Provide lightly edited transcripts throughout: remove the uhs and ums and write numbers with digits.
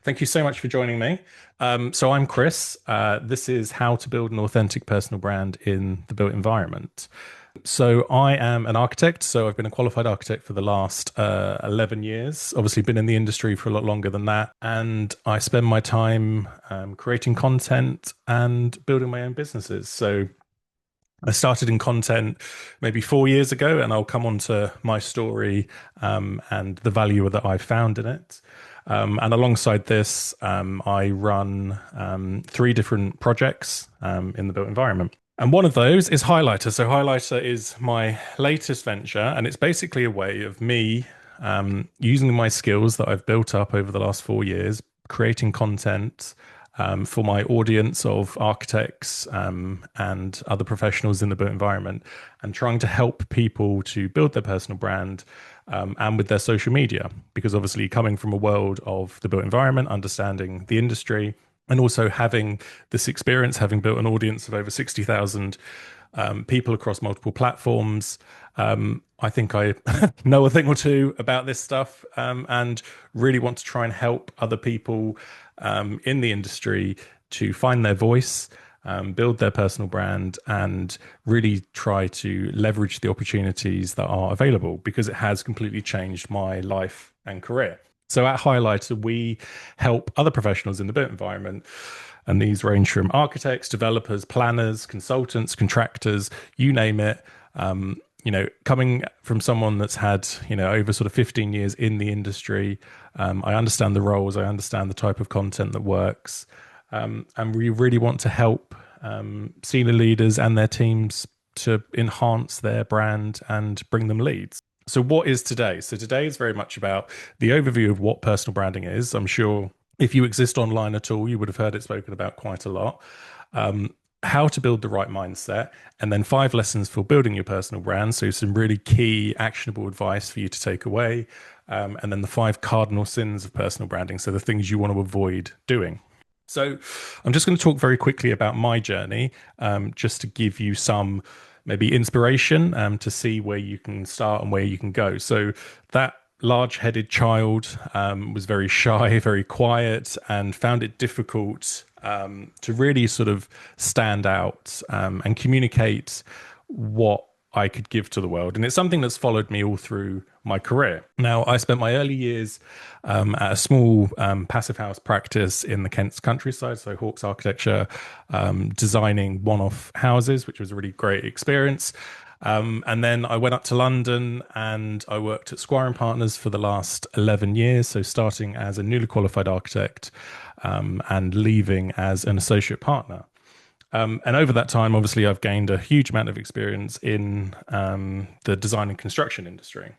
Thank you so much for joining me. So I'm Chris. This is how to build an authentic personal brand in the built environment. So I am an architect. So I've been a qualified architect for the last 11 years. Obviously, been in the industry for a lot longer than that. And I spend my time creating content and building my own businesses. So I started in content maybe 4 years ago, and I'll come on to my story and the value that I found in it. And alongside this, I run three different projects in the built environment. And one of those is Highlighter. So, Highlighter is my latest venture, and it's basically a way of me using my skills that I've built up over the last 4 years, creating content for my audience of architects and other professionals in the built environment, and trying to help people to build their personal brand and with their social media. Because obviously, coming from a world of the built environment, understanding the industry, and also having this experience, having built an audience of over 60,000 people across multiple platforms. I think I know a thing or two about this stuff and really want to try and help other people in the industry to find their voice, build their personal brand, and really try to leverage the opportunities that are available because it has completely changed my life and career. So at Highlighter, we help other professionals in the built environment. And these range from architects, developers, planners, consultants, contractors, you name it. Coming from someone that's had, over sort of 15 years in the industry, I understand the roles, I understand the type of content that works. And we really want to help senior leaders and their teams to enhance their brand and bring them leads. So, what is today? So, today is very much about the overview of what personal branding is. I'm sure if you exist online at all, you would have heard it spoken about quite a lot. How to build the right mindset, and then 5 lessons for building your personal brand. So, some really key actionable advice for you to take away. And then the 5 cardinal sins of personal branding. So, the things you want to avoid doing. So, I'm just going to talk very quickly about my journey, just to give you some maybe inspiration to see where you can start and where you can go. So, that large-headed child was very shy, very quiet, and found it difficult to really sort of stand out and communicate what I could give to the world. And it's something that's followed me all through my career. Now, I spent my early years at a small passive house practice in the Kent's countryside, so Hawks Architecture, designing one-off houses, which was a really great experience. And then I went up to London and I worked at Squire and Partners for the last 11 years. So starting as a newly qualified architect and leaving as an associate partner. And over that time, obviously, I've gained a huge amount of experience in the design and construction industry.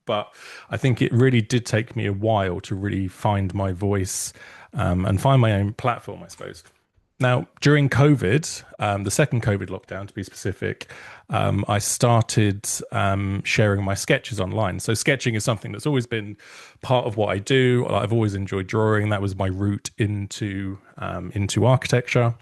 But I think it really did take me a while to really find my voice and find my own platform, I suppose. Now, during COVID, the second COVID lockdown to be specific, I started sharing my sketches online. So sketching is something that's always been part of what I do. I've always enjoyed drawing. That was my route into architecture.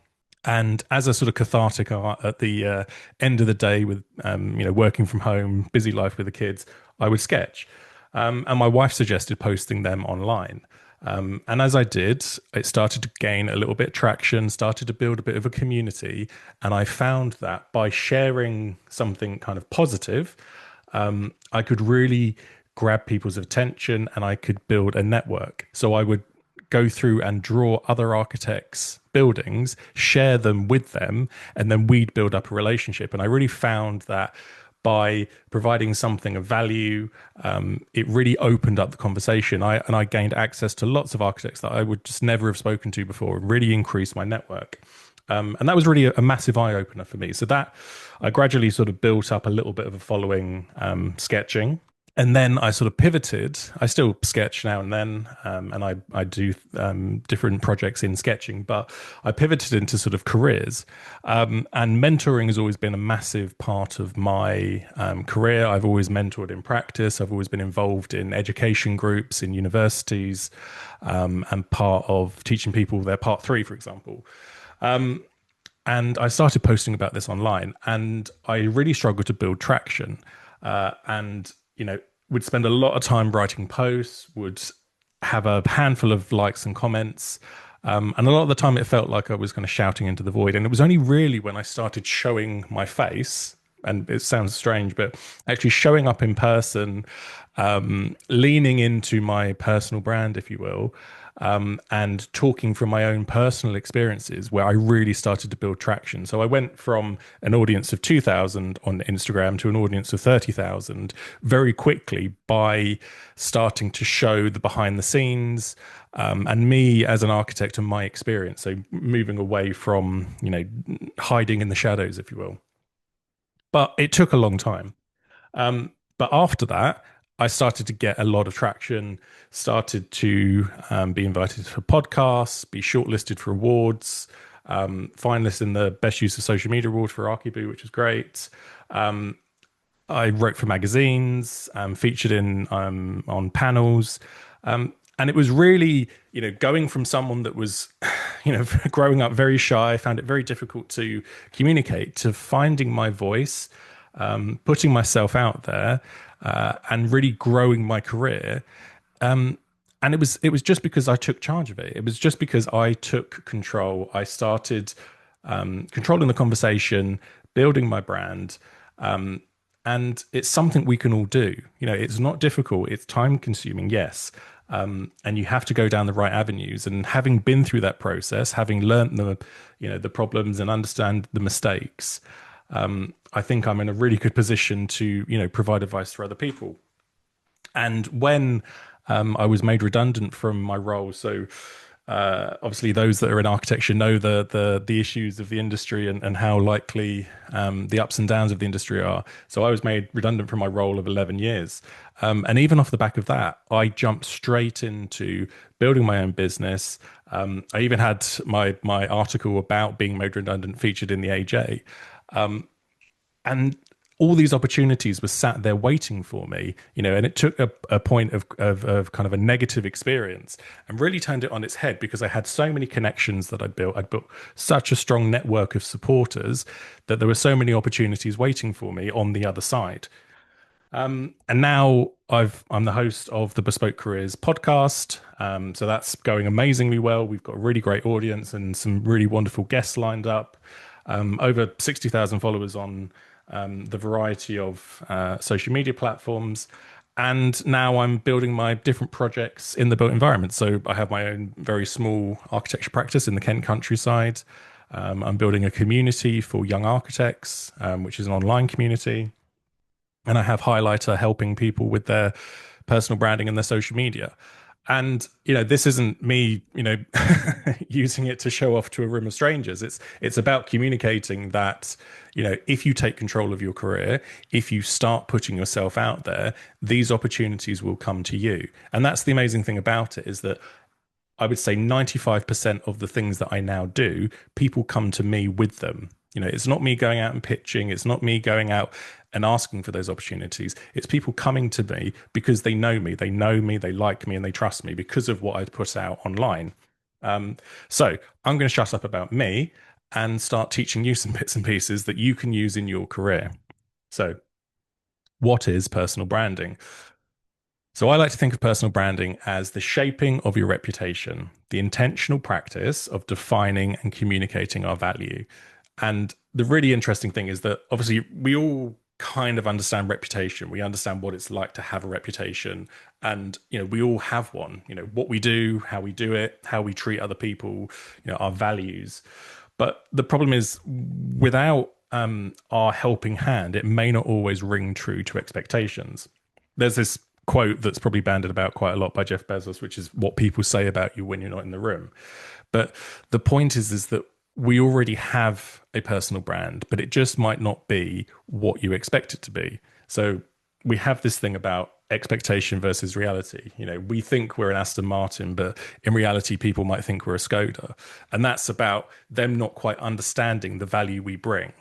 And as a sort of cathartic art at the end of the day with, working from home, busy life with the kids, I would sketch. And my wife suggested posting them online. And as I did, it started to gain a little bit of traction, started to build a bit of a community. And I found that by sharing something kind of positive, I could really grab people's attention and I could build a network. So I would go through and draw other architects' buildings, share them with them, and then we'd build up a relationship. And I really found that by providing something of value, it really opened up the conversation. I gained access to lots of architects that I would just never have spoken to before, and really increased my network. And that was really a massive eye opener for me. So that I gradually sort of built up a little bit of a following sketching. And then I sort of pivoted. I still sketch now and then, and I do different projects in sketching, but I pivoted into sort of careers. And mentoring has always been a massive part of my career. I've always mentored in practice. I've always been involved in education groups in universities and part of teaching people their part 3, for example. And I started posting about this online, and I really struggled to build traction. And would spend a lot of time writing posts, would have a handful of likes and comments. And a lot of the time it felt like I was kind of shouting into the void. And it was only really when I started showing my face, and it sounds strange, but actually showing up in person, leaning into my personal brand, if you will, and talking from my own personal experiences where I really started to build traction. So I went from an audience of 2,000 on Instagram to an audience of 30,000 very quickly by starting to show the behind the scenes, and me as an architect and my experience. So moving away from, hiding in the shadows, if you will. But it took a long time. But after that, I started to get a lot of traction, started to be invited to podcasts, be shortlisted for awards, finalist in the Best Use of Social Media Award for Archiboo, which was great. I wrote for magazines, featured in on panels, and it was really, going from someone that was, growing up very shy, found it very difficult to communicate, to finding my voice, putting myself out there, and really growing my career. And it was just because I took charge of it. It was just because I took control. I started controlling the conversation, building my brand. And it's something we can all do. It's not difficult. It's time consuming, yes. And you have to go down the right avenues. And having been through that process, having learned the problems and understand the mistakes, I think I'm in a really good position to, provide advice for other people. And when I was made redundant from my role, so obviously those that are in architecture know the issues of the industry and how likely the ups and downs of the industry are. So I was made redundant from my role of 11 years. And even off the back of that, I jumped straight into building my own business. I even had my article about being made redundant featured in the AJ. And all these opportunities were sat there waiting for me, and it took a point of kind of a negative experience and really turned it on its head because I had so many connections that I'd built. I'd built such a strong network of supporters that there were so many opportunities waiting for me on the other side. And now I'm the host of the Bespoke Careers podcast. So that's going amazingly well. We've got a really great audience and some really wonderful guests lined up. Over 60,000 followers on the variety of social media platforms. And now I'm building my different projects in the built environment. So I have my own very small architecture practice in the Kent countryside. I'm building a community for young architects, which is an online community. And I have Highlighter helping people with their personal branding and their social media. And this isn't me, using it to show off to a room of strangers. It's about communicating that, if you take control of your career, if you start putting yourself out there, these opportunities will come to you. And that's the amazing thing about it, is that I would say 95% of the things that I now do, people come to me with them. It's not me going out and pitching. It's not me going out and asking for those opportunities. It's people coming to me because they know me. They know me, they like me, and they trust me because of what I put out online. So I'm going to shut up about me and start teaching you some bits and pieces that you can use in your career. So, what is personal branding? So I like to think of personal branding as the shaping of your reputation, the intentional practice of defining and communicating our value. And the really interesting thing is that obviously we all kind of understand reputation. We understand what it's like to have a reputation. And, we all have one, what we do, how we do it, how we treat other people, our values. But the problem is without our helping hand, it may not always ring true to expectations. There's this quote that's probably bandied about quite a lot by Jeff Bezos, which is what people say about you when you're not in the room. But the point is that we already have a personal brand, but it just might not be what you expect it to be. So we have this thing about expectation versus reality. We think we're an Aston Martin, but in reality, people might think we're a Skoda. And that's about them not quite understanding the value we bring.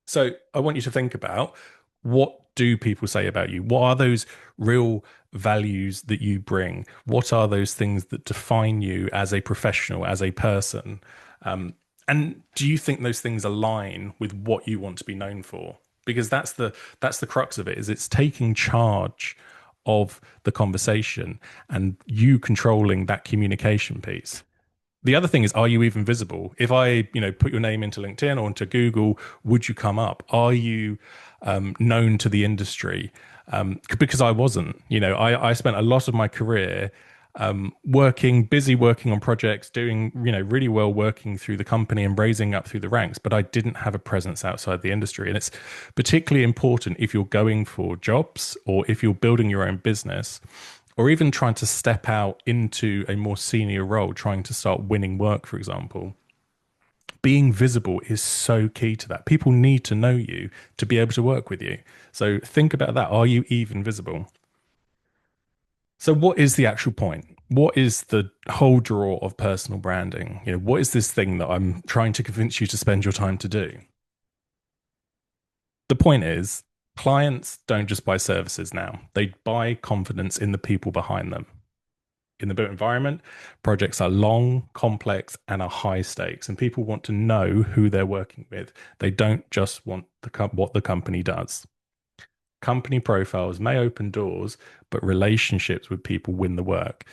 So I want you to think about, what do people say about you? What are those real values that you bring? What are those things that define you as a professional, as a person? And do you think those things align with what you want to be known for? Because that's the crux of it, is it's taking charge of the conversation and you controlling that communication piece. The other thing is, are you even visible? If I, put your name into LinkedIn or into Google, would you come up? Are you known to the industry? Because I wasn't, I spent a lot of my career busy working on projects, doing, really well working through the company and raising up through the ranks, but I didn't have a presence outside the industry. And it's particularly important if you're going for jobs or if you're building your own business or even trying to step out into a more senior role, trying to start winning work, for example. Being visible is so key to that. People need to know you to be able to work with you. So think about that. Are you even visible? So what is the actual point? What is the whole draw of personal branding? What is this thing that I'm trying to convince you to spend your time to do? The point is, clients don't just buy services now. They buy confidence in the people behind them. In the built environment, projects are long, complex, and are high stakes, and people want to know who they're working with. They don't just want what the company does. Company profiles may open doors, but relationships with people win the work.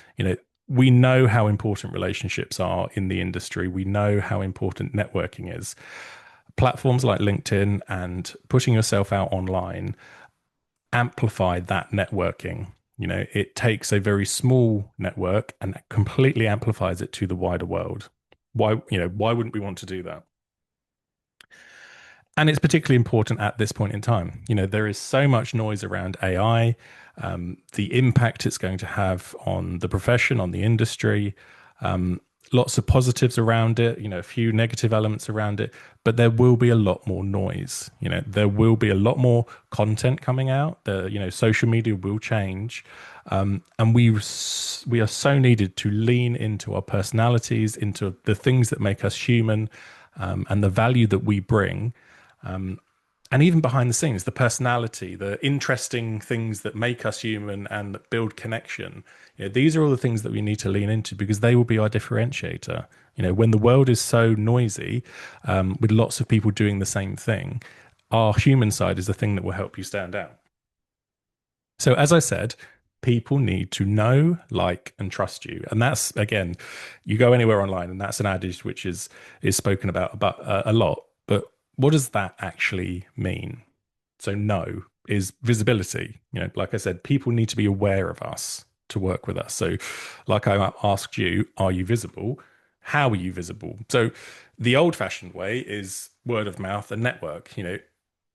We know how important relationships are in the industry. We know how important networking is. Platforms like LinkedIn and putting yourself out online amplify that networking. It takes a very small network and completely amplifies it to the wider world. Why wouldn't we want to do that? And it's particularly important at this point in time. There is so much noise around AI, the impact it's going to have on the profession, on the industry, lots of positives around it, a few negative elements around it, but there will be a lot more noise. There will be a lot more content coming out. Social media will change. And we are so needed to lean into our personalities, into the things that make us human, and the value that we bring. And even behind the scenes, the personality, the interesting things that make us human and that build connection. These are all the things that we need to lean into because they will be our differentiator. When the world is so noisy, with lots of people doing the same thing, our human side is the thing that will help you stand out. So, as I said, people need to know, like, and trust you. And that's, again, you go anywhere online, and that's an adage which is spoken about a lot. But what does that actually mean? So, know is visibility. Like I said, people need to be aware of us to work with us. So, like I asked you, are you visible? How are you visible? So, the old fashioned way is word of mouth and network.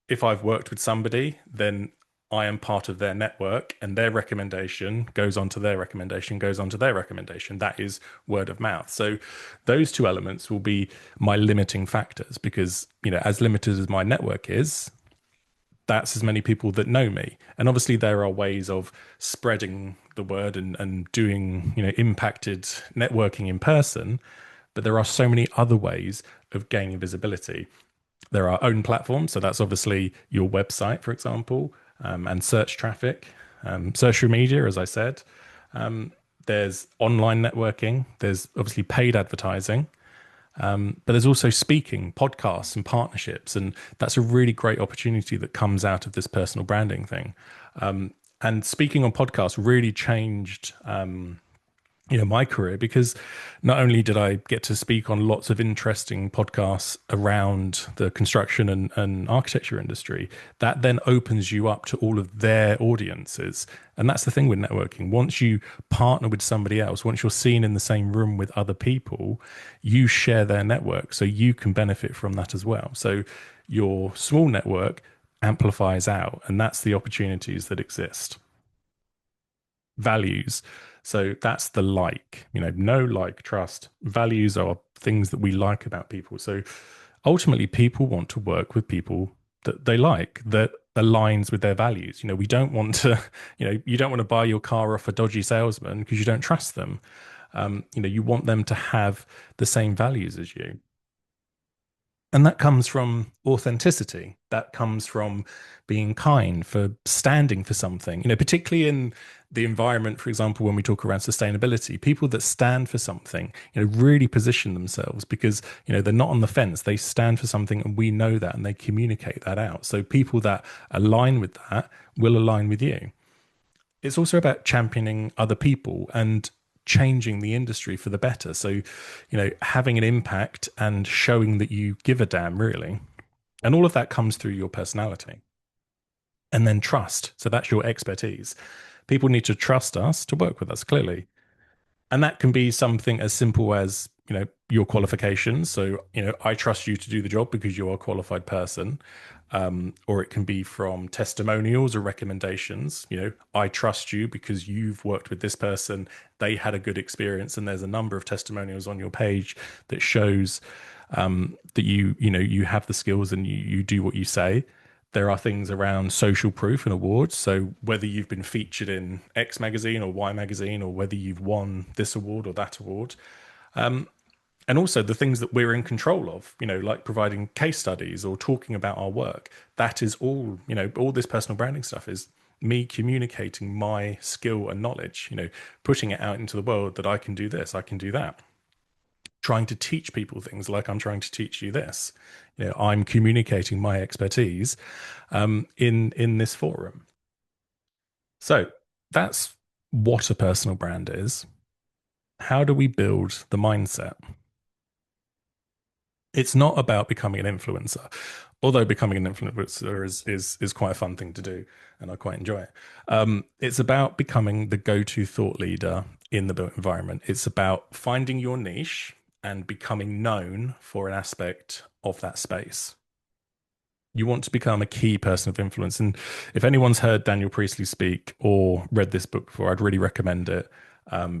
If I've worked with somebody, then I am part of their network and their recommendation goes on to their recommendation, goes on to their recommendation. That is word of mouth. So those two elements will be my limiting factors because, as limited as my network is, that's as many people that know me. And obviously there are ways of spreading the word and doing, impacted networking in person, but there are so many other ways of gaining visibility. There are own platforms. So that's obviously your website, for example, and search traffic, social media, as I said. There's online networking. There's obviously paid advertising. But there's also speaking, podcasts, and partnerships. And that's a really great opportunity that comes out of this personal branding thing. And speaking on podcasts really changed my career because not only did I get to speak on lots of interesting podcasts around the construction and architecture industry, that then opens you up to all of their audiences. And that's the thing with networking. Once you partner with somebody else, once you're seen in the same room with other people, you share their network. So you can benefit from that as well. So your small network amplifies out, and that's the opportunities that exist. Values. So that's the like, know, like, trust. Values are things that we like about people. So ultimately, people want to work with people that they like, that aligns with their values. We don't want to, you don't want to buy your car off a dodgy salesman because you don't trust them. You want them to have the same values as you. And that comes from authenticity. That comes from being kind, for standing for something, particularly in the environment, for example, when we talk around sustainability, people that stand for something, really position themselves because, they're not on the fence. They stand for something and we know that and they communicate that out. So people that align with that will align with you. it's also about championing other people and changing the industry for the better. So, having an impact and showing that you give a damn, really. And all of that comes through your personality. And then trust. So that's your expertise. People need to trust us to work with us, clearly. And that can be something as simple as, your qualifications. So, I trust you to do the job because you're a qualified person. Or it can be from testimonials or recommendations. I trust you because you've worked with this person. They had a good experience, and there's a number of testimonials on your page that shows that you have the skills and you do what you say. There are things around social proof and awards. So whether you've been featured in X magazine or Y magazine, or whether you've won this award or that award, and also the things that we're in control of, like providing case studies or talking about our work. That is all, all this personal branding stuff is me communicating my skill and knowledge, putting it out into the world that I can do this, I can do that. Trying to teach people things like I'm trying to teach you this. I'm communicating my expertise in this forum. So that's what a personal brand is. How do we build the mindset? It's not about becoming an influencer, although becoming an influencer is quite a fun thing to do, and I quite enjoy it. It's about becoming the go-to thought leader in the built environment. It's about finding your niche and becoming known for an aspect of that space. You want to become a key person of influence. And if anyone's heard Daniel Priestley speak or read this book before, I'd really recommend it,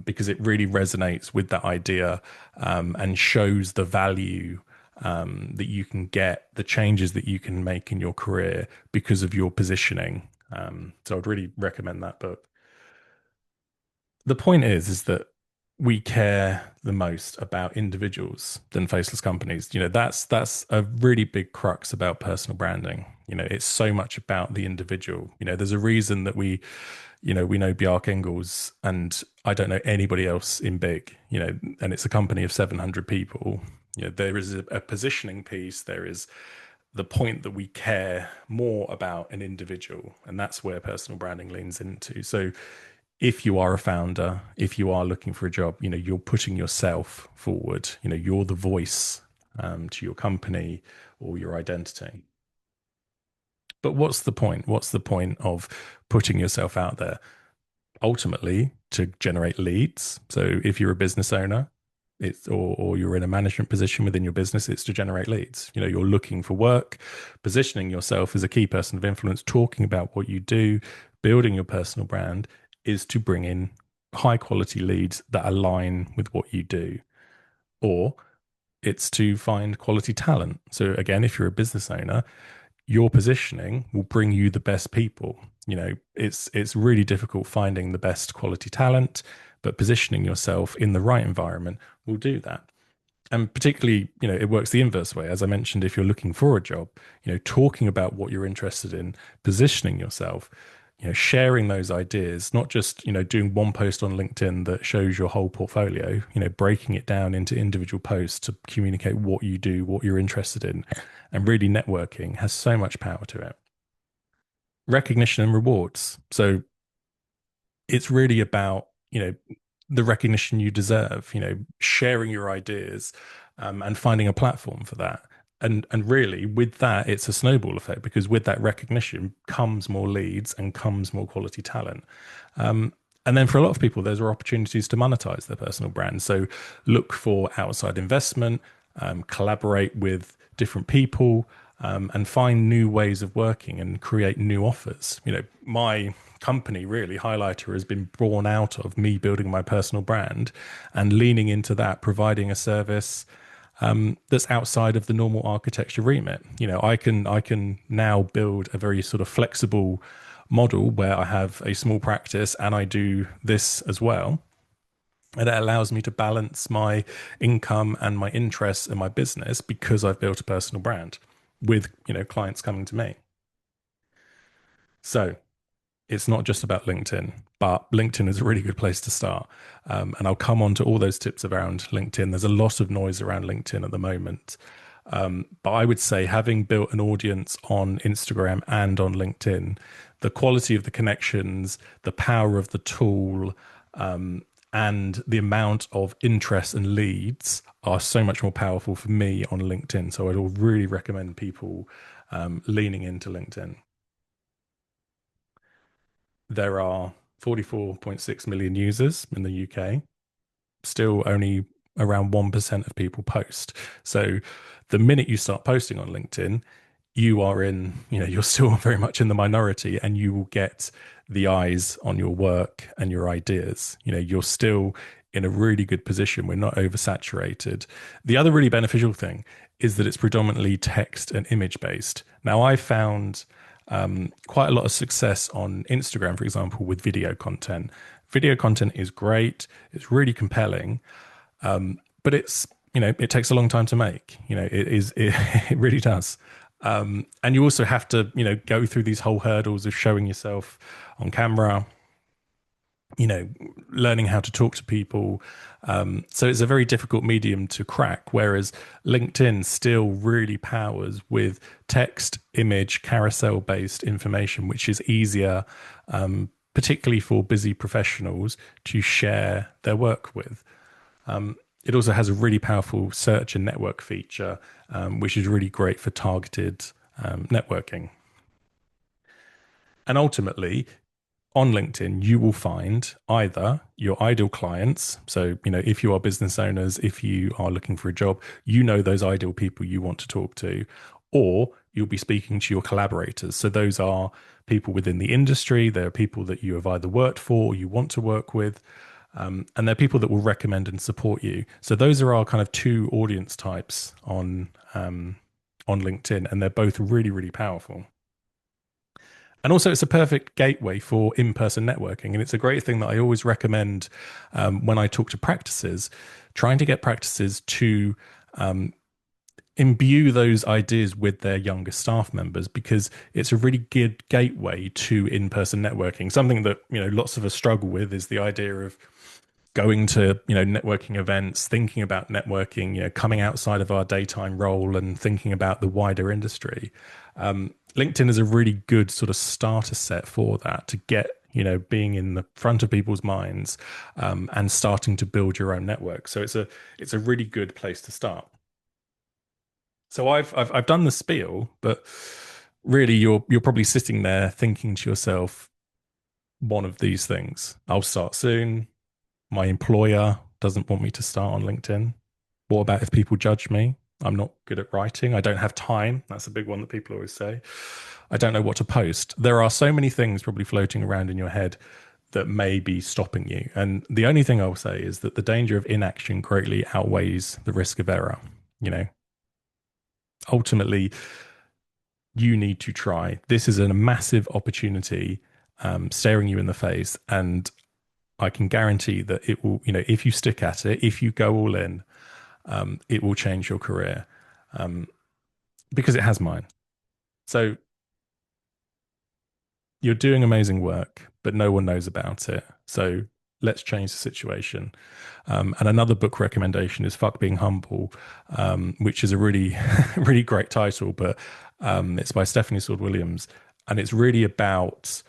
because it really resonates with that idea, and shows the value that you can get, the changes that you can make in your career because of your positioning. So I'd really recommend that book. The point is that we care the most about individuals than faceless companies. That's a really big crux about personal branding. It's so much about the individual. There's a reason that we know Bjarke Ingels, and I don't know anybody else in big, and it's a company of 700 people. There is a positioning piece. There is the point that we care more about an individual, and that's where personal branding leans into. So if you are a founder, if you are looking for a job, you're putting yourself forward. You're the voice to your company or your identity. But what's the point? What's the point of putting yourself out there? Ultimately, to generate leads. So if you're a business owner, or you're in a management position within your business, it's to generate leads. You're looking for work, positioning yourself as a key person of influence, talking about what you do, building your personal brand is to bring in high quality leads that align with what you do. Or it's to find quality talent. So again, if you're a business owner, your positioning will bring you the best people. It's really difficult finding the best quality talent, but positioning yourself in the right environment will do that. And particularly, it works the inverse way. As I mentioned, if you're looking for a job, talking about what you're interested in, positioning yourself, sharing those ideas, not just, doing one post on LinkedIn that shows your whole portfolio, breaking it down into individual posts to communicate what you do, what you're interested in, and really networking has so much power to it. Recognition and rewards. So it's really about, the recognition you deserve, sharing your ideas, and finding a platform for that. And really with that, it's a snowball effect, because with that recognition comes more leads and comes more quality talent. And then for a lot of people, those are opportunities to monetize their personal brand. So look for outside investment, collaborate with different people, and find new ways of working and create new offers. My company, really, Highlighter, has been born out of me building my personal brand and leaning into that, providing a service that's outside of the normal architecture remit. I can now build a very sort of flexible model where I have a small practice and I do this as well. And it allows me to balance my income and my interests in my business because I've built a personal brand with, clients coming to me. So it's not just about LinkedIn, but LinkedIn is a really good place to start. And I'll come on to all those tips around LinkedIn. There's a lot of noise around LinkedIn at the moment. But I would say, having built an audience on Instagram and on LinkedIn, the quality of the connections, the power of the tool, and the amount of interest and leads are so much more powerful for me on LinkedIn. So I'd really recommend people leaning into LinkedIn. There are 44.6 million users in the UK. Still only around 1% of people post. So the minute you start posting on LinkedIn, you are in, you're still very much in the minority, and you will get the eyes on your work and your ideas. You're still in a really good position. We're not oversaturated. The other really beneficial thing is that it's predominantly text and image based. Now, I found quite a lot of success on Instagram, for example, with video content. Video content is great, it's really compelling, but it takes a long time to make. It really does. And you also have to, go through these whole hurdles of showing yourself on camera, you know, learning how to talk to people. So it's a very difficult medium to crack, whereas LinkedIn still really powers with text, image, carousel based information, which is easier, particularly for busy professionals to share their work with. It also has a really powerful search and network feature, which is really great for targeted networking. And ultimately, on LinkedIn, you will find either your ideal clients. So, if you are business owners, if you are looking for a job, those ideal people you want to talk to, or you'll be speaking to your collaborators. So, those are people within the industry. They're people that you have either worked for or you want to work with. And they're people that will recommend and support you. So, those are our kind of two audience types on LinkedIn, and they're both really, really powerful. And also, it's a perfect gateway for in person networking. And it's a great thing that I always recommend when I talk to practices, trying to get practices to imbue those ideas with their younger staff members, because it's a really good gateway to in person networking. Something that, lots of us struggle with is the idea of going to networking events, thinking about networking, coming outside of our daytime role and thinking about the wider industry. LinkedIn is a really good sort of starter set for that, to get being in the front of people's minds, and starting to build your own network. So it's a really good place to start. So I've done the spiel, but really you're probably sitting there thinking to yourself one of these things: I'll start soon. My employer doesn't want me to start on LinkedIn. What about if people judge me? I'm not good at writing. I don't have time. That's a big one that people always say. I don't know what to post. There are so many things probably floating around in your head that may be stopping you. And the only thing I'll say is that the danger of inaction greatly outweighs the risk of error. You know, ultimately, you need to try. This is a massive opportunity staring you in the face. And I can guarantee that it will, if you stick at it, if you go all in, it will change your career, because it has mine. So you're doing amazing work, but no one knows about it. So let's change the situation. And another book recommendation is Fuck Being Humble, which is a really, really great title, but it's by Stephanie Sword Williams. And it's really about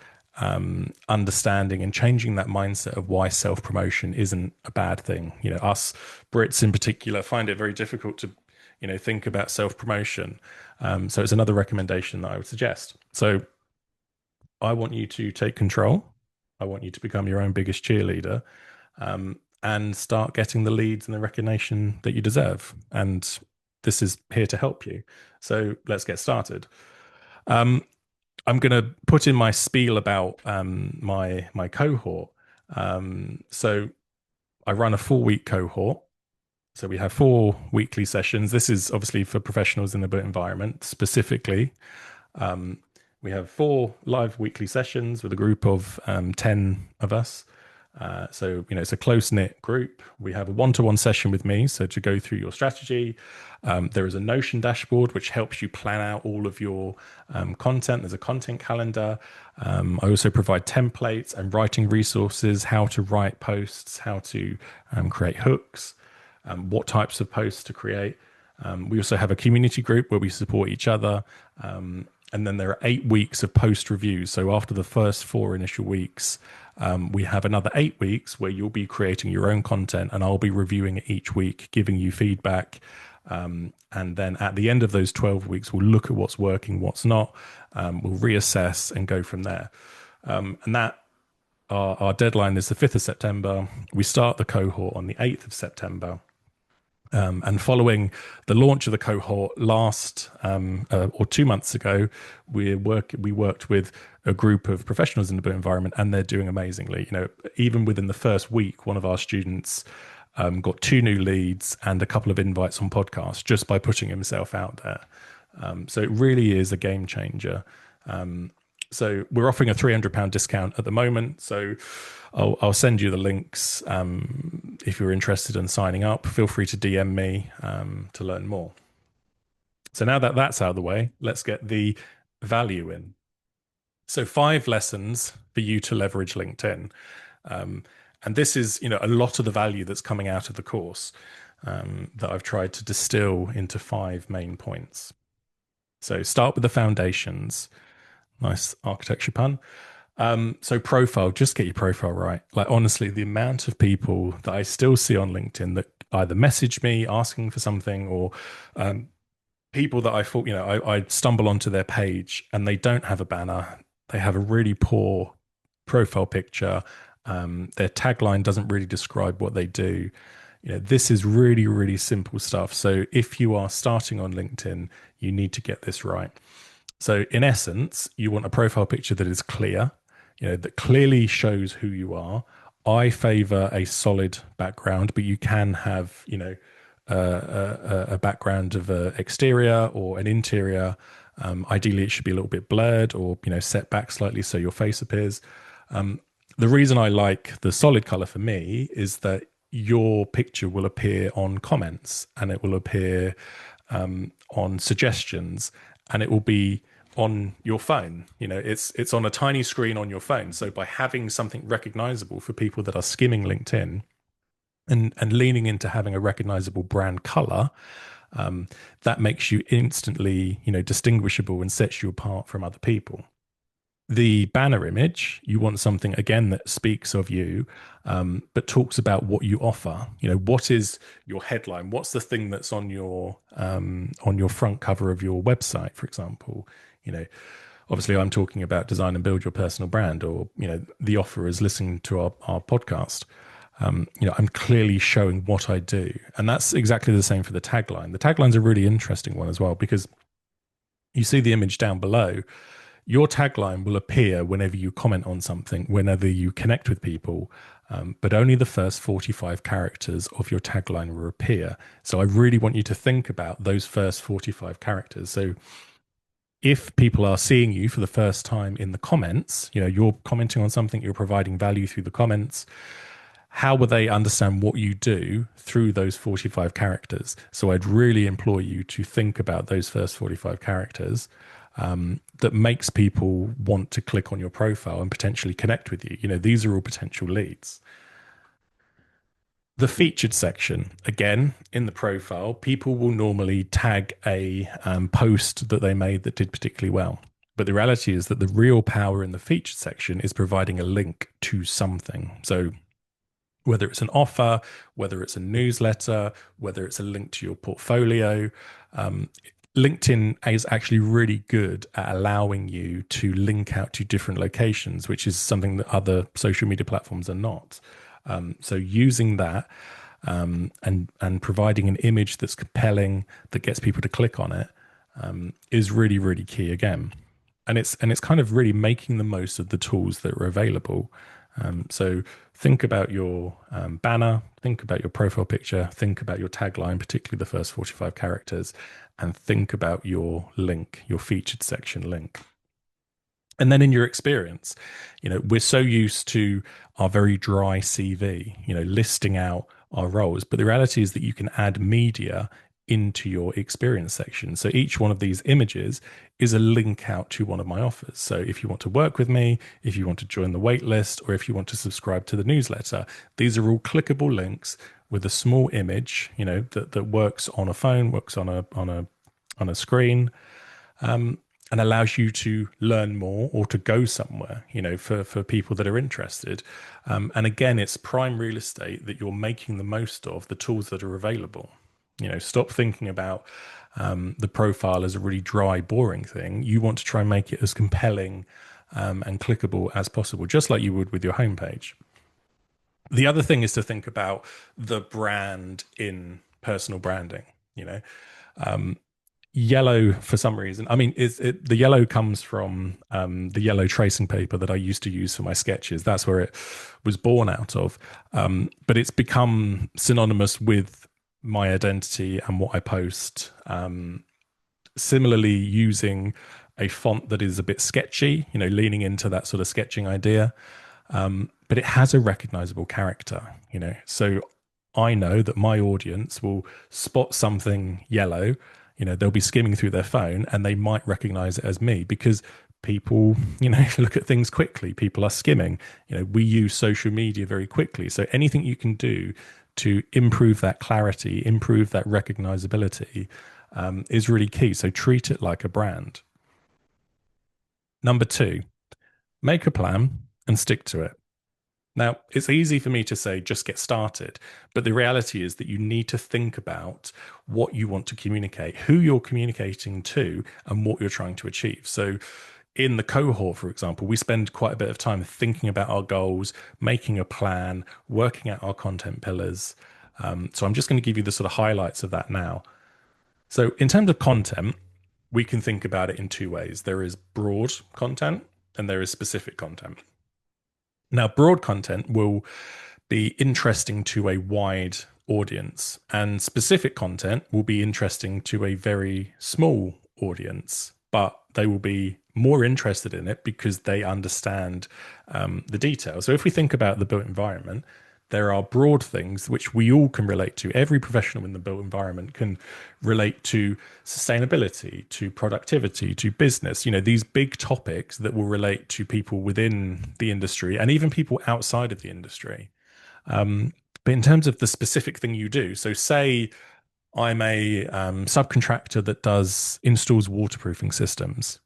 understanding and changing that mindset of why self-promotion isn't a bad thing. Us Brits in particular find it very difficult to, think about self-promotion. So it's another recommendation that I would suggest. So I want you to take control. I want you to become your own biggest cheerleader, and start getting the leads and the recognition that you deserve. And this is here to help you. So let's get started. I'm going to put in my spiel about my cohort. So I run a 4-week cohort. So we have 4 weekly sessions. This is obviously for professionals in the built environment specifically. We have 4 live weekly sessions with a group of 10 of us. So, it's a close knit group. We have a one-to-one session with me, so to go through your strategy. There is a Notion dashboard which helps you plan out all of your content. There's a content calendar. I also provide templates and writing resources: how to write posts, how to create hooks, what types of posts to create. We also have a community group where we support each other. And then there are 8 weeks of post reviews. So after the first four initial weeks, we have another 8 weeks where you'll be creating your own content and I'll be reviewing it each week, giving you feedback. And then at the end of those 12 weeks, we'll look at what's working, what's not. We'll reassess and go from there. And that our deadline is the 5th of September. We start the cohort on the 8th of September. And following the launch of the cohort last or 2 months ago, we worked with a group of professionals in the built environment, and they're doing amazingly. Even within the first week, one of our students got 2 new leads and a couple of invites on podcasts just by putting himself out there. So it really is a game changer. So we're offering a £300 discount at the moment. So I'll send you the links if you're interested in signing up. Feel free to DM me to learn more. So now that that's out of the way, let's get the value in. So 5 lessons for you to leverage LinkedIn. And this is, a lot of the value that's coming out of the course that I've tried to distill into 5 main points. So start with the foundations. Nice architecture pun. So profile, just get your profile right. Like, honestly, the amount of people that I still see on LinkedIn that either message me asking for something, or people that I thought, I stumble onto their page and they don't have a banner. They have a really poor profile picture. Their tagline doesn't really describe what they do. This is really, really simple stuff. So if you are starting on LinkedIn, you need to get this right. So in essence, you want a profile picture that is clear, that clearly shows who you are. I favor a solid background, but you can have, a background of an exterior or an interior. Ideally, it should be a little bit blurred or, set back slightly so your face appears. The reason I like the solid color for me is that your picture will appear on comments, and it will appear on suggestions, and it will be on your phone. It's on a tiny screen on your phone. So by having something recognizable for people that are skimming LinkedIn and leaning into having a recognizable brand color, that makes you instantly, distinguishable and sets you apart from other people. The banner image, you want something again that speaks of you, but talks about what you offer. What is your headline? What's the thing that's on your front cover of your website, for example? Obviously, I'm talking about design and build your personal brand, or the offer is listening to our podcast. I'm clearly showing what I do, and that's exactly the same for the tagline. The tagline's a really interesting one as well, because you see the image down below. Your tagline will appear whenever you comment on something, whenever you connect with people, but only the first 45 characters of your tagline will appear. So I really want you to think about those first 45 characters. So if people are seeing you for the first time in the comments, you're commenting on something, you're providing value through the comments, how will they understand what you do through those 45 characters? So I'd really implore you to think about those first 45 characters. That makes people want to click on your profile and potentially connect with you. These are all potential leads. The featured section, again, in the profile, people will normally tag a post that they made that did particularly well. But the reality is that the real power in the featured section is providing a link to something. So whether it's an offer, whether it's a newsletter, whether it's a link to your portfolio, LinkedIn is actually really good at allowing you to link out to different locations, which is something that other social media platforms are not. So using that and providing an image that's compelling, that gets people to click on it, is really, really key again. And it's kind of really making the most of the tools that are available. So think about your banner, think about your profile picture, think about your tagline, particularly the first 45 characters, and think about your link, your featured section link. And then in your experience, we're so used to our very dry CV, listing out our roles. But the reality is that you can add media into your experience section. So each one of these images is a link out to one of my offers. So if you want to work with me, if you want to join the wait list, or if you want to subscribe to the newsletter, these are all clickable links with a small image, that works on a phone, works on a screen. And and allows you to learn more or to go somewhere, for people that are interested. And again, it's prime real estate that you're making the most of the tools that are available. Stop thinking about the profile as a really dry, boring thing. You want to try and make it as compelling and clickable as possible, just like you would with your homepage. The other thing is to think about the brand in personal branding. You know, Yellow for some reason. I mean, the yellow comes from the yellow tracing paper that I used to use for my sketches. That's where it was born out of. But it's become synonymous with my identity and what I post. Similarly, using a font that is a bit sketchy, leaning into that sort of sketching idea. But it has a recognizable character. So I know that my audience will spot something yellow, they'll be skimming through their phone and they might recognize it as me because people, look at things quickly. People are skimming. We use social media very quickly. So anything you can do to improve that clarity, improve that recognizability, is really key. So treat it like a brand. Number two, make a plan and stick to it. Now, it's easy for me to say just get started, but the reality is that you need to think about what you want to communicate, who you're communicating to, and what you're trying to achieve. So, in the cohort, for example, we spend quite a bit of time thinking about our goals, making a plan, working out our content pillars. So, I'm just going to give you the sort of highlights of that now. So, in terms of content, we can think about it in two ways. There is broad content and there is specific content. Now, broad content will be interesting to a wide audience, and specific content will be interesting to a very small audience, but they will be more interested in it because they understand the details. So, if we think about the built environment, there are broad things which we all can relate to. Every professional in the built environment can relate to sustainability, to productivity, to business, these big topics that will relate to people within the industry and even people outside of the industry. But in terms of the specific thing you do, so say I'm a subcontractor that does installs waterproofing systems.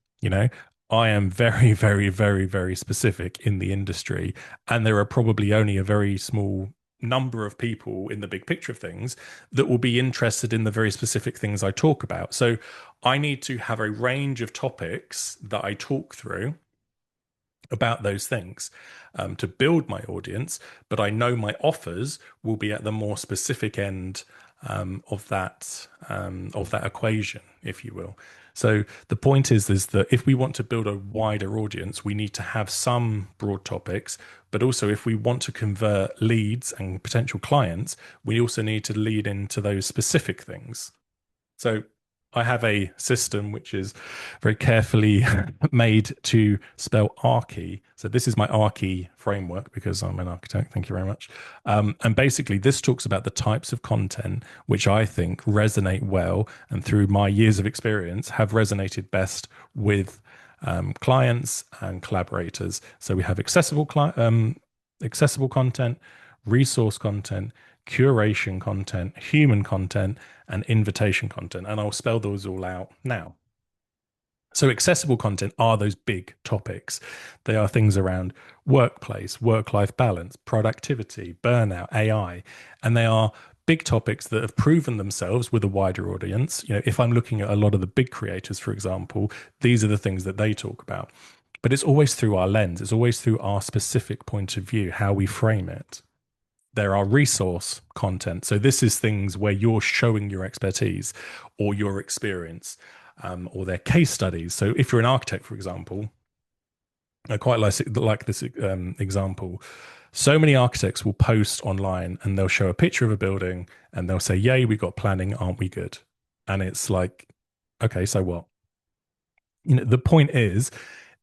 I am very, very, very, very specific in the industry, and there are probably only a very small number of people in the big picture of things that will be interested in the very specific things I talk about. So I need to have a range of topics that I talk through about those things to build my audience, but I know my offers will be at the more specific end of that equation, if you will. So the point is that if we want to build a wider audience, we need to have some broad topics, but also if we want to convert leads and potential clients, we also need to lead into those specific things. So I have a system which is very carefully made to spell ARCHI. So this is my ARCHI framework because I'm an architect. Thank you very much. And basically, this talks about the types of content which I think resonate well and through my years of experience have resonated best with clients and collaborators. So we have accessible content, resource content, curation content, human content, and invitation content. And I'll spell those all out now. So, accessible content are those big topics. They are things around workplace, work life balance, productivity, burnout, AI. And they are big topics that have proven themselves with a wider audience. If I'm looking at a lot of the big creators, for example, these are the things that they talk about. But it's always through our lens, it's always through our specific point of view, how we frame it. There are resource content. So this is things where you're showing your expertise or your experience, or their case studies. So if you're an architect, for example, I quite like this example. So many architects will post online and they'll show a picture of a building and they'll say, "Yay, we got planning, aren't we good?" And it's like, okay, so what? The point is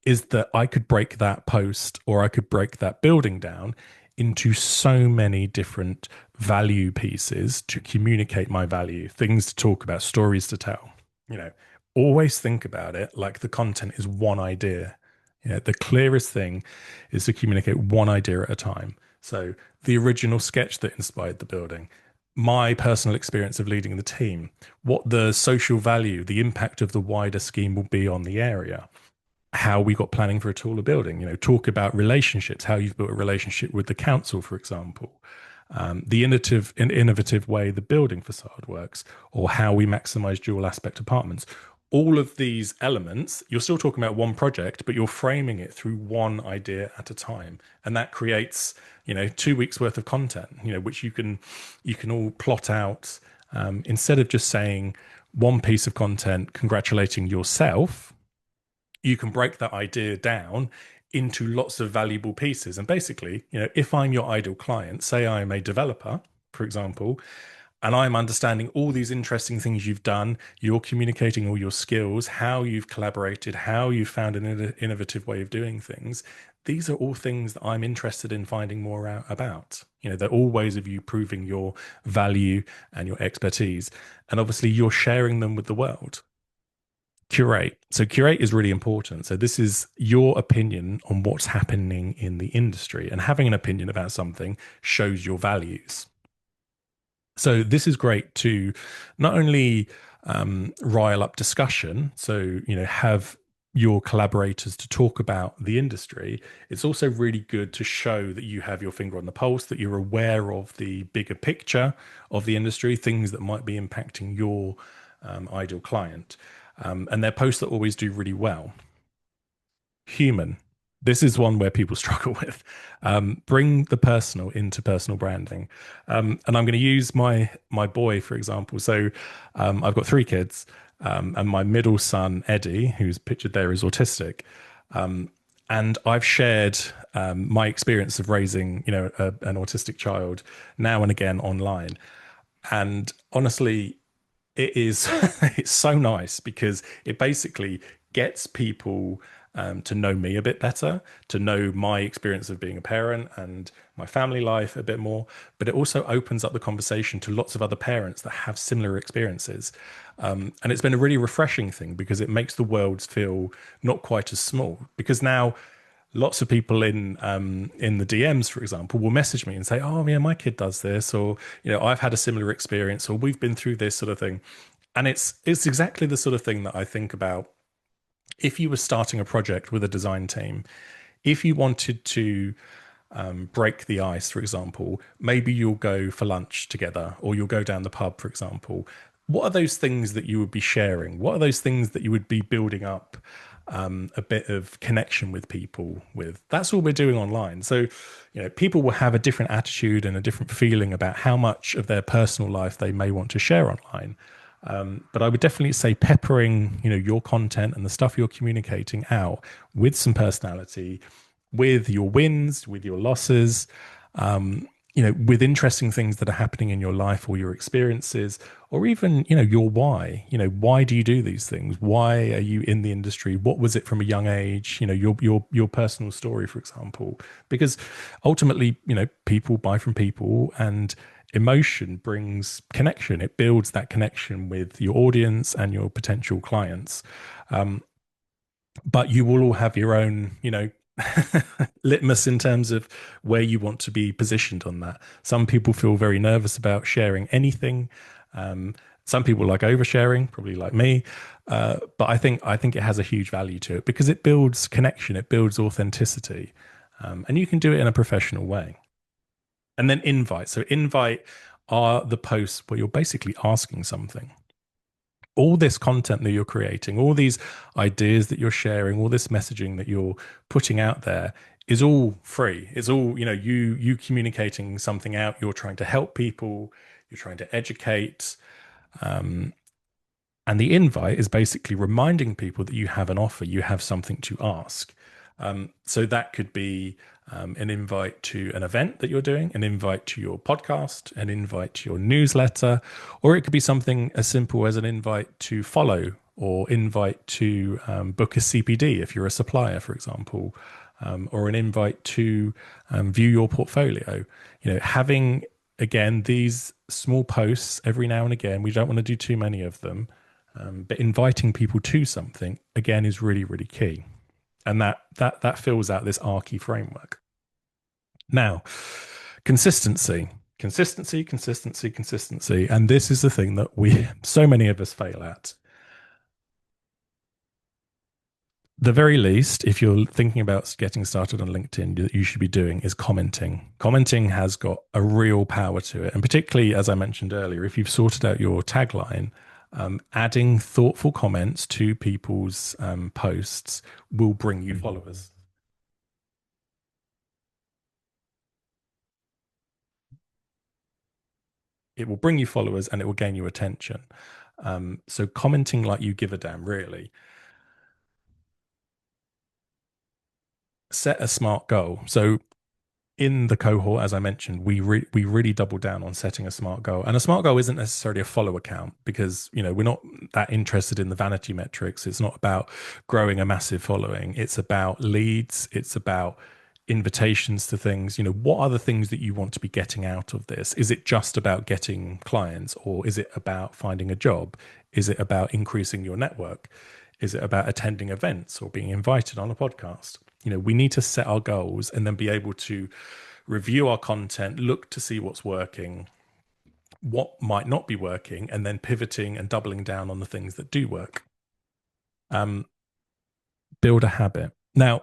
that I could break that post or I could break that building down into so many different value pieces to communicate my value, things to talk about, stories to tell. Always think about it like the content is one idea. The clearest thing is to communicate one idea at a time. So the original sketch that inspired the building, my personal experience of leading the team, what the social value, the impact of the wider scheme will be on the area, how we got planning for a taller building, talk about relationships, how you've built a relationship with the council, for example, the innovative way the building facade works, or how we maximize dual aspect apartments. All of these elements, you're still talking about one project, but you're framing it through one idea at a time. And that creates, 2 weeks worth of content, which you can all plot out, instead of just saying one piece of content congratulating yourself. You can break that idea down into lots of valuable pieces. And basically, if I'm your ideal client, say I'm a developer, for example, and I'm understanding all these interesting things you've done, you're communicating all your skills, how you've collaborated, how you've found an innovative way of doing things. These are all things that I'm interested in finding more out about. They're all ways of you proving your value and your expertise. And obviously, you're sharing them with the world. Curate. So curate is really important. So this is your opinion on what's happening in the industry, and having an opinion about something shows your values. So this is great to not only rile up discussion, so have your collaborators to talk about the industry. It's also really good to show that you have your finger on the pulse, that you're aware of the bigger picture of the industry, things that might be impacting your ideal client. And they're posts that always do really well. Human. This is one where people struggle with. Bring the personal into personal branding. And I'm going to use my boy, for example. So I've got 3 kids, and my middle son, Eddie, who's pictured there, is autistic. And I've shared my experience of raising, an autistic child now and again online. And honestly, it is it's so nice because it basically gets people to know me a bit better, to know my experience of being a parent and my family life a bit more. But it also opens up the conversation to lots of other parents that have similar experiences. And it's been a really refreshing thing because it makes the world feel not quite as small. Because now lots of people in the DMs, for example, will message me and say, "Oh, yeah, my kid does this," or "I've had a similar experience," or "We've been through this," sort of thing. And it's exactly the sort of thing that I think about if you were starting a project with a design team. If you wanted to break the ice, for example, maybe you'll go for lunch together, or you'll go down the pub, for example. What are those things that you would be sharing? What are those things that you would be building up a bit of connection with people with? That's all we're doing online. So, people will have a different attitude and a different feeling about how much of their personal life they may want to share online. But I would definitely say peppering, your content and the stuff you're communicating out with some personality, with your wins, with your losses, with interesting things that are happening in your life or your experiences, or even, your why. Why do you do these things? Why are you in the industry? What was it from a young age? Your personal story, for example, because ultimately, people buy from people, and emotion brings connection. It builds that connection with your audience and your potential clients. But you will all have your own, litmus in terms of where you want to be positioned on that. Some people feel very nervous about sharing anything. Some people like oversharing, probably like me. But I think it has a huge value to it because it builds connection, it builds authenticity, and you can do it in a professional way. And then invite. So invite are the posts where you're basically asking something. All this content that you're creating, all these ideas that you're sharing, all this messaging that you're putting out there is all free. It's all, you communicating something out. You're trying to help people, you're trying to educate. And the invite is basically reminding people that you have an offer, you have something to ask. So that could be an invite to an event that you're doing, an invite to your podcast, an invite to your newsletter, or it could be something as simple as an invite to follow or invite to book a CPD if you're a supplier, for example, or an invite to view your portfolio. Having, again, these small posts every now and again, we don't want to do too many of them, but inviting people to something, again, is really, really key. And that fills out this Archie framework. Now, consistency. Consistency, consistency, consistency. And this is the thing that so many of us fail at. The very least, if you're thinking about getting started on LinkedIn, that you should be doing is commenting. Commenting has got a real power to it. And particularly, as I mentioned earlier, if you've sorted out your tagline, adding thoughtful comments to people's posts will bring you followers. It will bring you followers and it will gain you attention. So commenting like you give a damn, really. Set a smart goal. So in the cohort, as I mentioned, we really double down on setting a smart goal. And a smart goal isn't necessarily a follower count because we're not that interested in the vanity metrics. It's not about growing a massive following. It's about leads. It's about invitations to things. What are the things that you want to be getting out of this? Is it just about getting clients, or is it about finding a job? Is it about increasing your network? Is it about attending events or being invited on a podcast? We need to set our goals and then be able to review our content, look to see what's working, what might not be working, and then pivoting and doubling down on the things that do work. Build a habit. Now,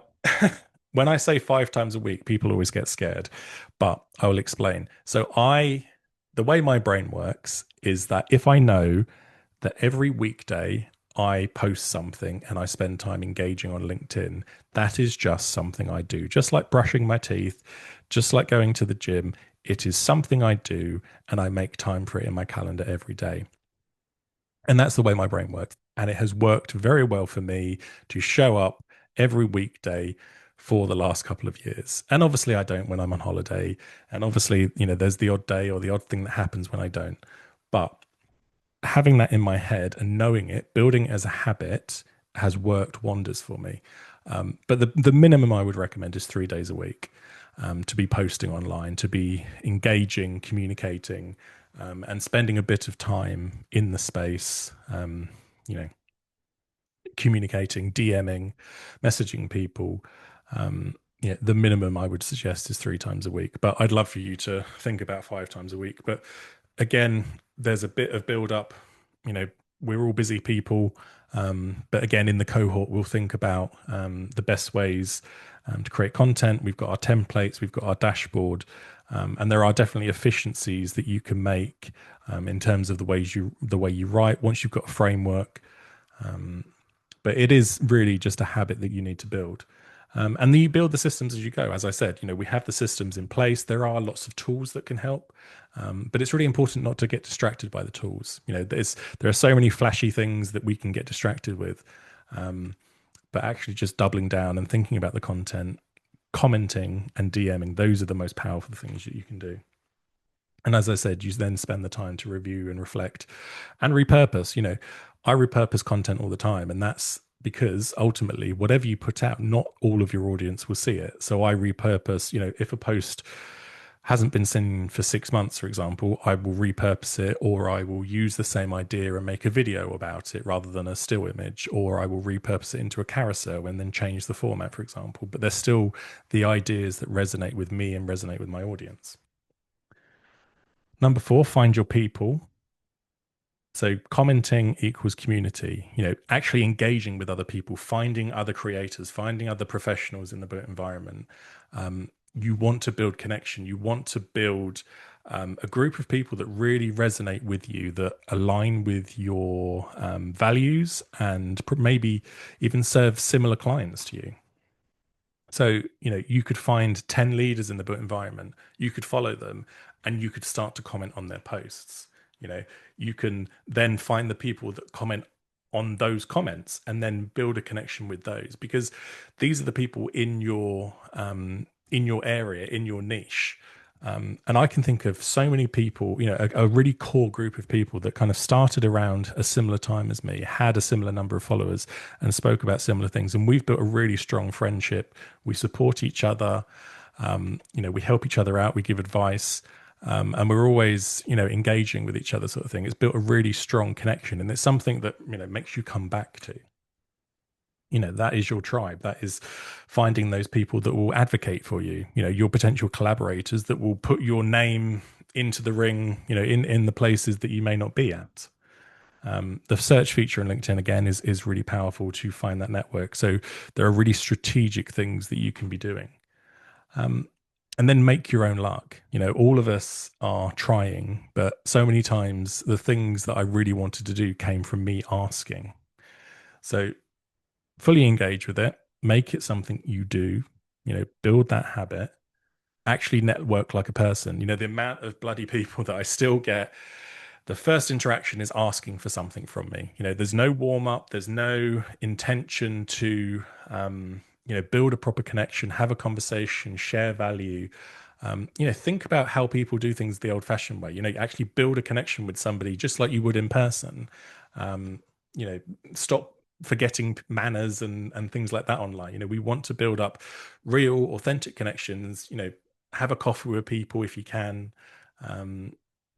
when I say 5 times a week, people always get scared, but I will explain. The way my brain works is that if I know that every weekday I post something and I spend time engaging on LinkedIn, that is just something I do. Just like brushing my teeth, just like going to the gym, it is something I do and I make time for it in my calendar every day. And that's the way my brain works. And it has worked very well for me to show up every weekday for the last couple of years. And obviously, I don't when I'm on holiday. And obviously, there's the odd day or the odd thing that happens when I don't. But having that in my head and knowing it, building it as a habit has worked wonders for me. But the minimum I would recommend is 3 days a week to be posting online, to be engaging, communicating, and spending a bit of time in the space, you know, communicating, DMing, messaging people. The minimum I would suggest is 3 times a week, but I'd love for you to think about 5 times a week. But again, there's a bit of build up. We're all busy people, but again, in the cohort, we'll think about the best ways to create content. We've got our templates, we've got our dashboard, and there are definitely efficiencies that you can make in terms of the way you write once you've got a framework. But it is really just a habit that you need to build. And then you build the systems as you go. As I said, we have the systems in place. There are lots of tools that can help, but it's really important not to get distracted by the tools. There are so many flashy things that we can get distracted with, but actually just doubling down and thinking about the content, commenting and DMing, those are the most powerful things that you can do. And as I said, you then spend the time to review and reflect and repurpose. I repurpose content all the time, and that's because ultimately, whatever you put out, not all of your audience will see it. So I repurpose, if a post hasn't been seen for 6 months, for example, I will repurpose it, or I will use the same idea and make a video about it rather than a still image, or I will repurpose it into a carousel and then change the format, for example. But there's still the ideas that resonate with me and resonate with my audience. Number 4, find your people. So commenting equals community, actually engaging with other people, finding other creators, finding other professionals in the built environment. You want to build connection. You want to build a group of people that really resonate with you, that align with your values and maybe even serve similar clients to you. So, you could find 10 leaders in the built environment, you could follow them, and you could start to comment on their posts. You can then find the people that comment on those comments and then build a connection with those, because these are the people in your area, in your niche. And I can think of so many people, a really core group of people that kind of started around a similar time as me, had a similar number of followers, and spoke about similar things. And we've built a really strong friendship. We support each other. We help each other out. We give advice. And we're always, engaging with each other, sort of thing. It's built a really strong connection, and it's something that, makes you come back to. That is your tribe. That is finding those people that will advocate for you, your potential collaborators that will put your name into the ring, in the places that you may not be at. The search feature in LinkedIn again is really powerful to find that network. So there are really strategic things that you can be doing. And then make your own luck. All of us are trying, but so many times the things that I really wanted to do came from me asking. So fully engage with it, make it something you do, build that habit, actually network like a person. The amount of bloody people that I still get, the first interaction is asking for something from me. There's no warm up, there's no intention to, build a proper connection, have a conversation, share value. Think about how people do things the old fashioned way. Actually build a connection with somebody just like you would in person. Um, Stop forgetting manners and things like that online. We want to build up real, authentic connections. Have a coffee with people if you can. Um,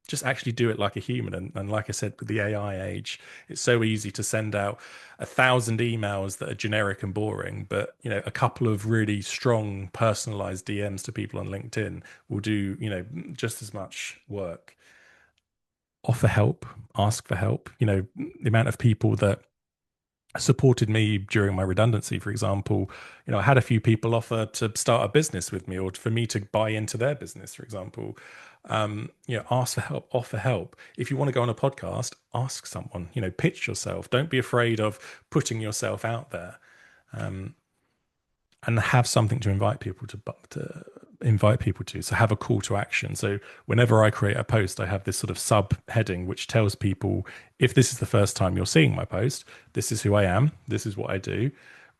just actually do it like a human. And like I said, with the AI age, it's so easy to send out 1,000 emails that are generic and boring, but a couple of really strong personalized DMs to people on LinkedIn will do just as much work. Offer help, ask for help. The amount of people that supported me during my redundancy, for example. I had a few people offer to start a business with me or for me to buy into their business, for example. Ask for help, offer help. If you want to go on a podcast, ask someone, pitch yourself. Don't be afraid of putting yourself out there. And have something to invite people to invite people to. So have a call to action. So whenever I create a post, I have this sort of subheading which tells people, if this is the first time you're seeing my post, this is who I am, this is what I do.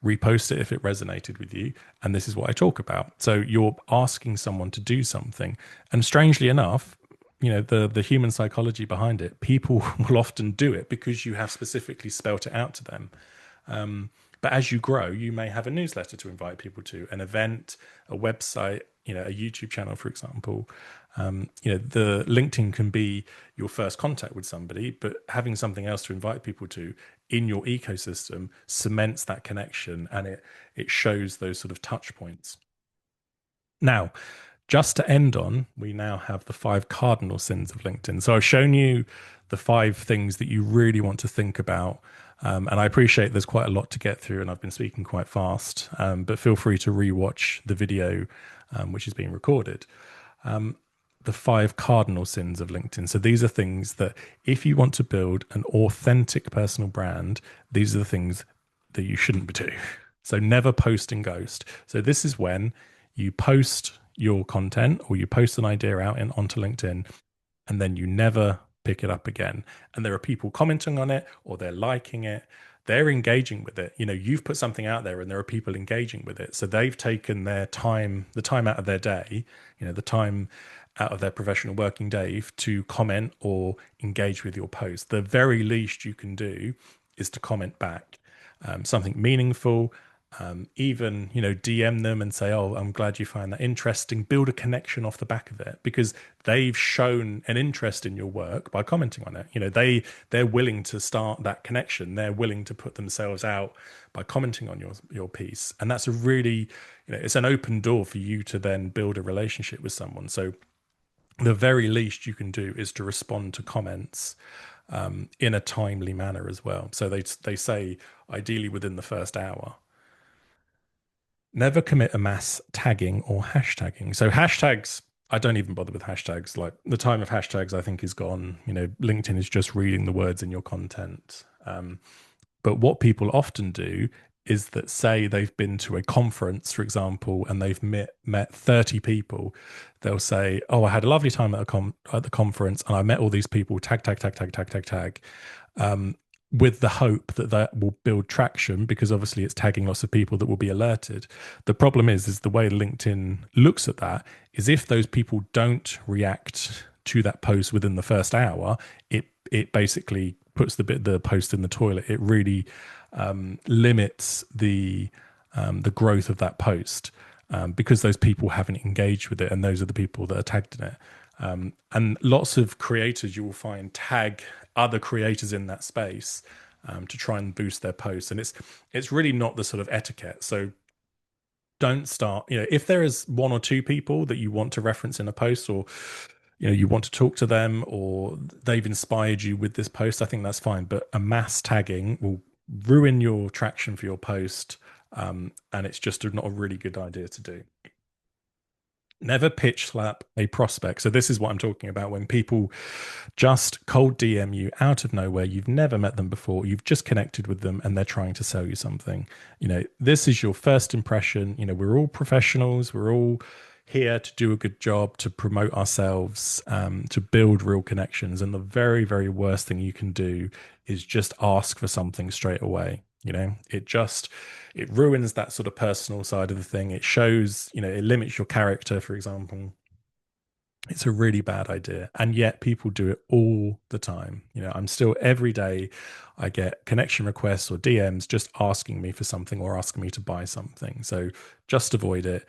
Repost it if it resonated with you, and this is what I talk about. So you're asking someone to do something, and strangely enough, the human psychology behind it, people will often do it because you have specifically spelt it out to them. But as you grow, you may have a newsletter to invite people to, an event, a website, a YouTube channel, for example. The LinkedIn can be your first contact with somebody, but having something else to invite people to in your ecosystem cements that connection, and it shows those sort of touch points. Now, just to end on, we now have the 5 cardinal sins of LinkedIn. So I've shown you the 5 things that you really want to think about. And I appreciate there's quite a lot to get through, and I've been speaking quite fast. But feel free to rewatch the video, which is being recorded. The 5 cardinal sins of LinkedIn. So these are things that if you want to build an authentic personal brand, these are the things that you shouldn't do. So never post and ghost. So this is when you post your content or you post an idea out onto LinkedIn, and then you never pick it up again. And there are people commenting on it, or they're liking it. They're engaging with it. You've put something out there and there are people engaging with it. So they've taken their time, the time out of their day, the time out of their professional working day to comment or engage with your post. The very least you can do is to comment back, something meaningful. Even DM them and say, oh, I'm glad you find that interesting. Build a connection off the back of it, because they've shown an interest in your work by commenting on it. They're willing to start that connection. They're willing to put themselves out by commenting on your piece, and that's a really, it's an open door for you to then build a relationship with someone. So the very least you can do is to respond to comments in a timely manner as well. So they say ideally within the first hour. Never commit a mass tagging or hashtagging. So hashtags, I don't even bother with hashtags. Like, the time of hashtags, I think, is gone. LinkedIn is just reading the words in your content. But what people often do is that, say they've been to a conference, for example, and they've met 30 people. They'll say, oh, I had a lovely time at the conference, and I met all these people, tag, tag, tag, tag, tag, tag, tag. With the hope that that will build traction, because obviously it's tagging lots of people that will be alerted. The problem is the way LinkedIn looks at that is, if those people don't react to that post within the first hour, it basically puts the post in the toilet. It really limits the growth of that post, because those people haven't engaged with it, and those are the people that are tagged in it. And lots of creators, you will find, tag other creators in that space to try and boost their posts, and it's really not the sort of etiquette. So don't start, if there is 1 or 2 people that you want to reference in a post, or you want to talk to them or they've inspired you with this post, I think that's fine. But a mass tagging will ruin your traction for your post. And it's just not a really good idea to do. Never pitch slap a prospect. So this is what I'm talking about when people just cold DM you out of nowhere. You've never met them before. You've just connected with them and they're trying to sell you something. This is your first impression. We're all professionals. We're all here to do a good job, to promote ourselves, to build real connections. And the very, very worst thing you can do is just ask for something straight away. It ruins that sort of personal side of the thing. It shows, it limits your character, for example. It's a really bad idea. And yet people do it all the time. I'm still every day I get connection requests or DMs just asking me for something or asking me to buy something. So just avoid it.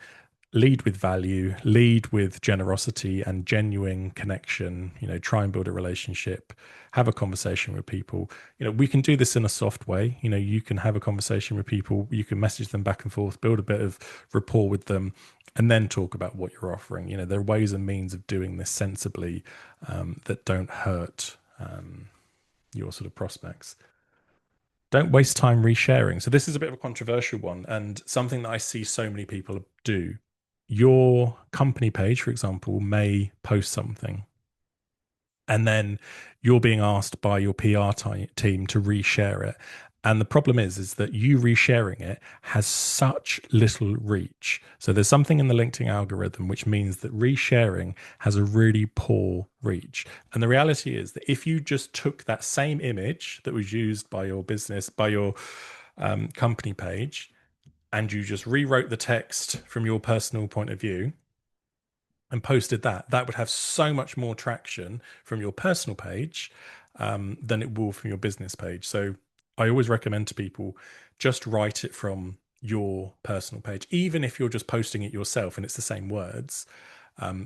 Lead with value, lead with generosity and genuine connection. Try and build a relationship, have a conversation with people. We can do this in a soft way. You can have a conversation with people, you can message them back and forth, build a bit of rapport with them, and then talk about what you're offering. There are ways and means of doing this sensibly, that don't hurt your sort of prospects. Don't waste time resharing. So this is a bit of a controversial one and something that I see so many people do. Your company page, for example, may post something and then you're being asked by your team to reshare it. And the problem is that you resharing it has such little reach. So there's something in the LinkedIn algorithm which means that resharing has a really poor reach. And the reality is that if you just took that same image that was used by your business, by your company page, and you just rewrote the text from your personal point of view and posted that, that would have so much more traction from your personal page than it will from your business page. So I always recommend to people just write it from your personal page, even if you're just posting it yourself and it's the same words.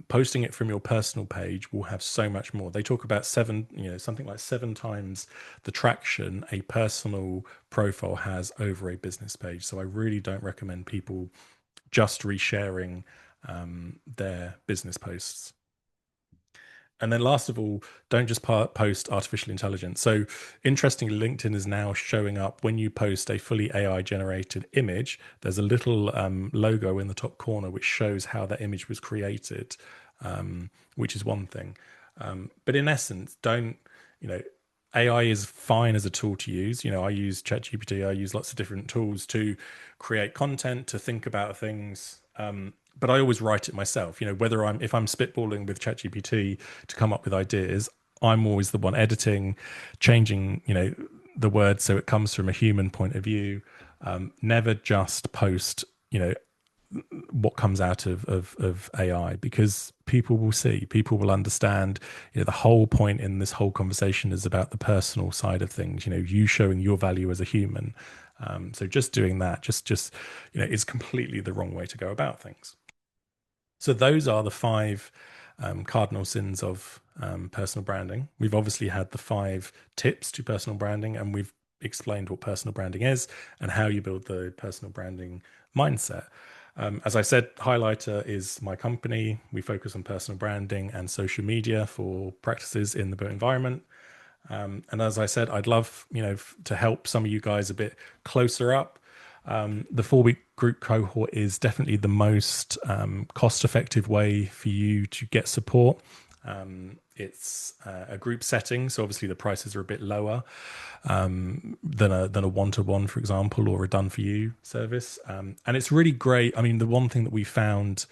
Posting it from your personal page will have so much more. They talk about something like 7 times the traction a personal profile has over a business page. So I really don't recommend people just resharing their business posts. And then last of all, don't just post artificial intelligence. So interestingly, LinkedIn is now showing up when you post a fully AI generated image. There's a little logo in the top corner which shows how that image was created, which is one thing. But in essence, don't, AI is fine as a tool to use. I use ChatGPT, I use lots of different tools to create content, to think about things. But I always write it myself. Whether if I'm spitballing with ChatGPT to come up with ideas, I'm always the one editing, changing, the words so it comes from a human point of view. Never just post, what comes out of AI, because people will see, people will understand. The whole point in this whole conversation is about the personal side of things. You showing your value as a human. So just doing that, just is completely the wrong way to go about things. So those are the 5 cardinal sins of personal branding. We've obviously had the 5 tips to personal branding, and we've explained what personal branding is and how you build the personal branding mindset. As I said, Highlighter is my company. We focus on personal branding and social media for practices in the built environment. And as I said, I'd love, to help some of you guys a bit closer up. The 4-week group cohort is definitely the most cost-effective way for you to get support. It's a group setting, so obviously the prices are a bit lower than a one-to-one, for example, or a done-for-you service. And it's really great. I mean, the one thing that we found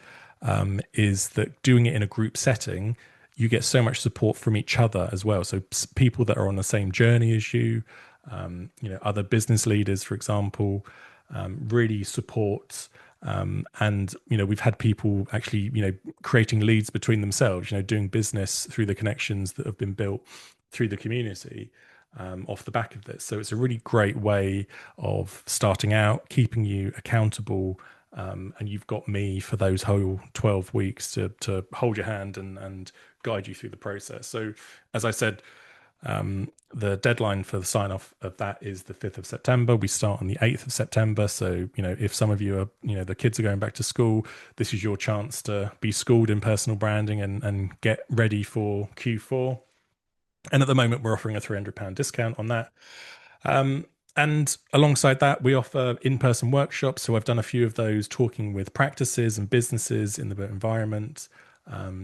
is that doing it in a group setting, you get so much support from each other as well. So people that are on the same journey as you, other business leaders, for example, really support. And we've had people actually creating leads between themselves, doing business through the connections that have been built through the community, off the back of this. So it's a really great way of starting out, keeping you accountable, and you've got me for those whole 12 weeks to hold your hand and guide you through the process. So as I said, The deadline for the sign off of that is the 5th of September. We start on the 8th of September. So, if some of you are, the kids are going back to school, this is your chance to be schooled in personal branding and get ready for Q4. And at the moment, we're offering a £300 discount on that. And alongside that, we offer in-person workshops. So I've done a few of those, talking with practices and businesses in the built environment,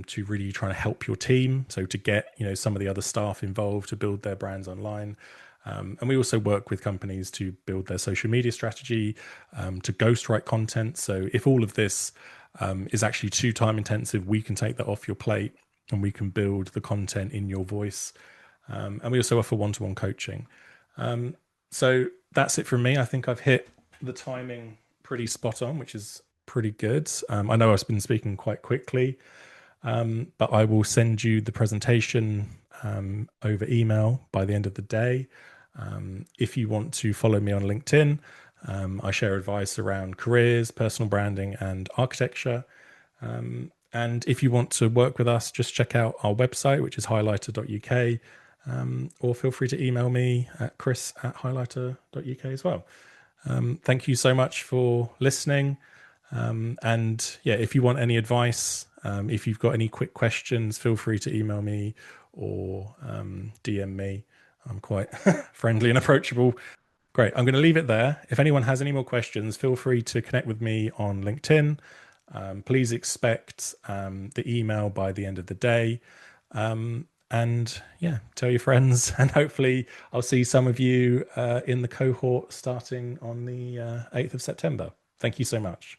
to really try to help your team. So to get some of the other staff involved to build their brands online. And we also work with companies to build their social media strategy, to ghostwrite content. So if all of this is actually too time intensive, we can take that off your plate and we can build the content in your voice. And we also offer one-to-one coaching. So that's it from me. I think I've hit the timing pretty spot on, which is pretty good. I know I've been speaking quite quickly, but I will send you the presentation over email by the end of the day. If you want to follow me on LinkedIn, I share advice around careers, personal branding, and architecture. And if you want to work with us, just check out our website, which is highlighter.uk. Or feel free to email me at chris@highlighter.uk as well. Thank you so much for listening. And yeah, if you want any advice, if you've got any quick questions, feel free to email me or DM me. I'm quite friendly and approachable. Great. I'm going to leave it there. If anyone has any more questions, feel free to connect with me on LinkedIn. Please expect the email by the end of the day. And yeah, tell your friends, and hopefully I'll see some of you in the cohort starting on the 8th of September. Thank you so much.